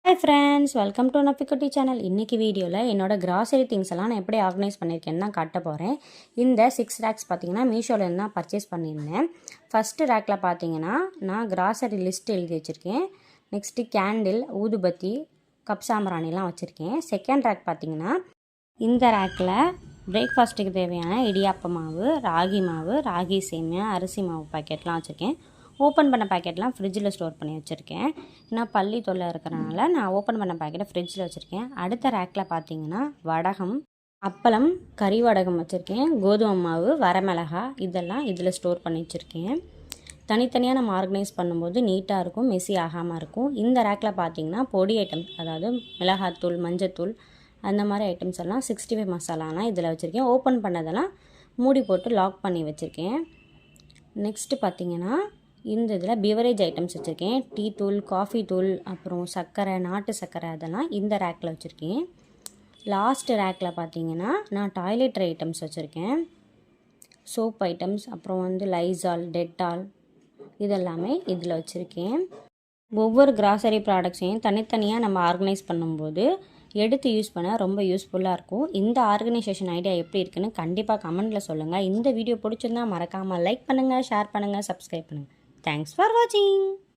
Hi friends, welcome to Nappikutti channel. இன்றைக்கி வீடியோவில் என்னோடய கிராசரி திங்ஸ் எல்லாம் நான் எப்படி ஆர்கனைஸ் பண்ணியிருக்கேன்னு தான் காட்ட போகிறேன். இந்த 6 ரேக்ஸ் பார்த்தீங்கன்னா மீஷோலேருந்து தான் பர்ச்சேஸ் பண்ணியிருந்தேன். ஃபஸ்ட்டு ரேக்கில் பார்த்தீங்கன்னா நான் கிராசரி லிஸ்ட் எழுதி வச்சுருக்கேன். நெக்ஸ்ட்டு கேண்டில், ஊதுபத்தி, கப் சாம்பிராணிலாம் வச்சுருக்கேன். செகண்ட் ரேக் பார்த்தீங்கன்னா இந்த ரேக்கில் பிரேக்ஃபாஸ்ட்டுக்கு தேவையான இடியாப்ப மாவு, ராகி சேமியா, அரிசி மாவு பாக்கெட்லாம் வச்சுருக்கேன். ஓப்பன் பண்ண பாக்கெட்லாம் ஃப்ரிட்ஜில் ஸ்டோர் பண்ணி வச்சுருக்கேன். நான் பள்ளி தொல்லை இருக்கிறனால நான் ஓப்பன் பண்ண பாக்கெட்டை ஃப்ரிட்ஜில் வச்சுருக்கேன். அடுத்த ரேக்கில் பார்த்தீங்கன்னா வடகம், அப்பளம், கறி வடகம் வச்சுருக்கேன். கோதுமை மாவு, வரமிளகா இதெல்லாம் இதில் ஸ்டோர் பண்ணி வச்சுருக்கேன். தனித்தனியாக நம்ம ஆர்கனைஸ் பண்ணும்போது நீட்டாக இருக்கும், மெஸ்ஸி ஆகாமல் இருக்கும். இந்த ரேக்கில் பார்த்தீங்கன்னா பொடி ஐட்டம்ஸ், அதாவது மிளகாத்தூள், மஞ்சத்தூள் அந்த மாதிரி ஐட்டம்ஸ் எல்லாம் 65 மசாலாலாம் இதில் வச்சுருக்கேன். ஓப்பன் பண்ணதெல்லாம் மூடி போட்டு லாக் பண்ணி வச்சுருக்கேன். நெக்ஸ்ட்டு பார்த்தீங்கன்னா இந்த இதில் பிவரேஜ் ஐட்டம்ஸ் வச்சுருக்கேன். டீ தூள், காஃபி தூள், அப்புறம் சர்க்கரை, நாட்டு சர்க்கரை அதெல்லாம் இந்த ரேக்கில் வச்சுருக்கேன். லாஸ்ட் ரேக்கில் பார்த்தீங்கன்னா நான் டாய்லெட்ரி ஐட்டம்ஸ் வச்சுருக்கேன். சோப் ஐட்டம்ஸ், அப்புறம் லைசால், டெட்டால் இதெல்லாமே இதில் வச்சுருக்கேன். ஒவ்வொரு கிராசரி ப்ராடக்ட்ஸையும் தனித்தனியாக நம்ம ஆர்கனைஸ் பண்ணும்போது எடுத்து யூஸ் பண்ண ரொம்ப யூஸ்ஃபுல்லாக இருக்கும். இந்த ஆர்கனைசேஷன் ஐடியா எப்படி இருக்குன்னு கண்டிப்பாக கமெண்ட்டில் சொல்லுங்கள். இந்த வீடியோ பிடிச்சிருந்தா மறக்காமல் லைக் பண்ணுங்கள், ஷேர் பண்ணுங்கள், சப்ஸ்கிரைப் பண்ணுங்கள். Thanks for watching.